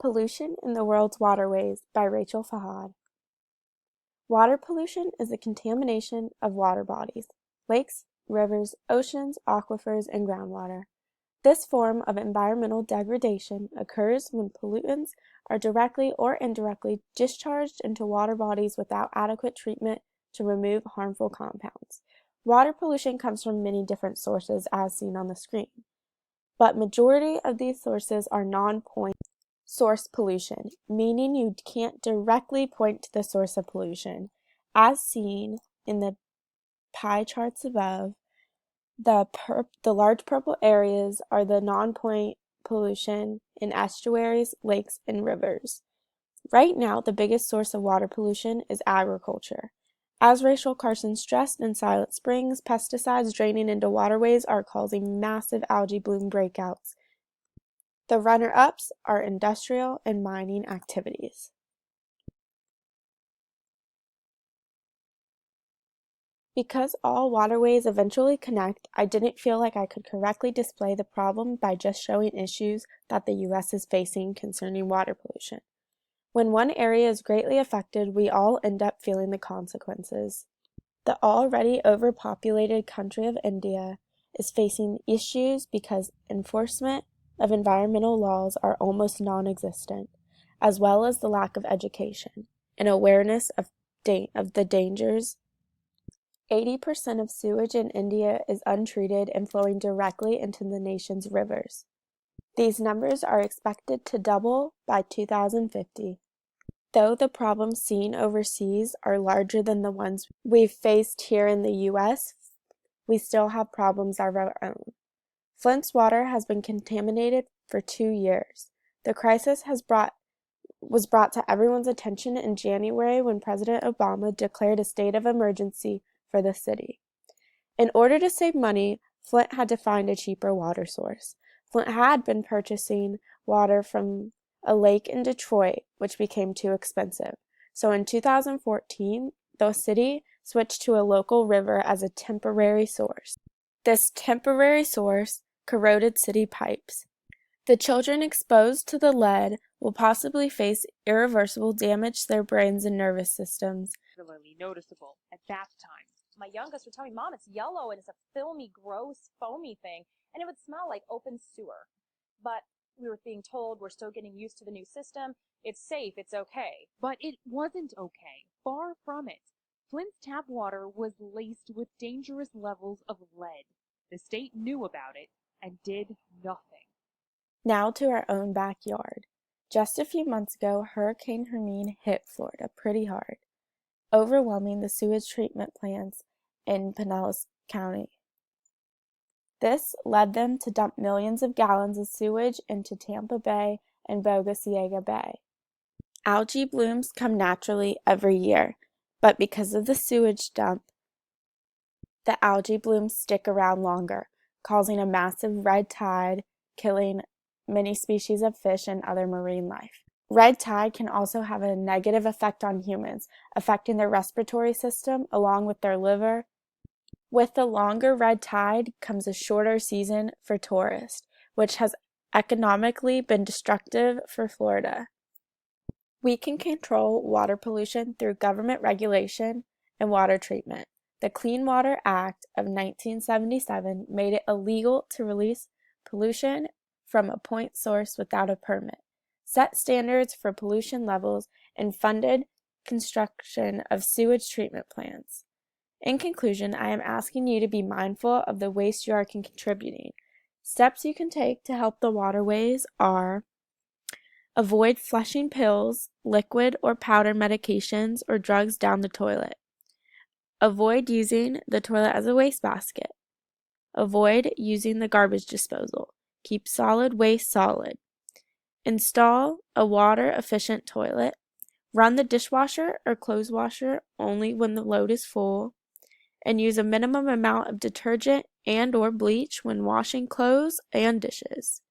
Pollution in the World's Waterways by Rachel Fahad. Water pollution is the contamination of water bodies, lakes, rivers, oceans, aquifers, and groundwater. This form of environmental degradation occurs when pollutants are directly or indirectly discharged into water bodies without adequate treatment to remove harmful compounds. Water pollution comes from many different sources as seen on the screen, but majority of these sources are non-point source pollution, meaning you can't directly point to the source of pollution. As seen in the pie charts above, the large purple areas are the non-point pollution in estuaries, lakes, and rivers. Right now, the biggest source of water pollution is agriculture. As Rachel Carson stressed in Silent Springs, pesticides draining into waterways are causing massive algae bloom breakouts. The runner-ups are industrial and mining activities. Because all waterways eventually connect, I didn't feel like I could correctly display the problem by just showing issues that the U.S. is facing concerning water pollution. When one area is greatly affected, we all end up feeling the consequences. The already overpopulated country of India is facing issues because enforcement of environmental laws are almost non-existent, as well as the lack of education and awareness of the dangers. 80% of sewage in India is untreated and flowing directly into the nation's rivers. These numbers are expected to double by 2050. Though the problems seen overseas are larger than the ones we've faced here in the U.S., we still have problems of our own. Flint's water has been contaminated for 2 years. The crisis was brought to everyone's attention in January when President Obama declared a state of emergency for the city. In order to save money, Flint had to find a cheaper water source. Flint had been purchasing water from a lake in Detroit, which became too expensive. So in 2014, the city switched to a local river as a temporary source. This temporary source corroded city pipes. The children exposed to the lead will possibly face irreversible damage to their brains and nervous systems. Particularly noticeable at bath time. My youngest would tell me, Mom, it's yellow and it's a filmy, gross, foamy thing, and it would smell like open sewer. But we were being told we're still getting used to the new system. It's safe, it's okay. But it wasn't okay. Far from it. Flint's tap water was laced with dangerous levels of lead. The state knew about it and did nothing. Now to our own backyard. Just a few months ago, Hurricane Hermine hit Florida pretty hard, overwhelming the sewage treatment plants in Pinellas County. This led them to dump millions of gallons of sewage into Tampa Bay and Bogaciega Bay. Algae blooms come naturally every year, but because of the sewage dump, the algae blooms stick around longer, causing a massive red tide, killing many species of fish and other marine life. Red tide can also have a negative effect on humans, affecting their respiratory system along with their liver. With the longer red tide comes a shorter season for tourists, which has economically been destructive for Florida. We can control water pollution through government regulation and water treatment. The Clean Water Act of 1977 made it illegal to release pollution from a point source without a permit, set standards for pollution levels, and funded construction of sewage treatment plants. In conclusion, I am asking you to be mindful of the waste you are contributing. Steps you can take to help the waterways are: avoid flushing pills, liquid or powder medications, or drugs down the toilet. Avoid using the toilet as a wastebasket. Avoid using the garbage disposal. Keep solid waste solid. Install a water-efficient toilet. Run the dishwasher or clothes washer only when the load is full. And use a minimum amount of detergent and/or bleach when washing clothes and dishes.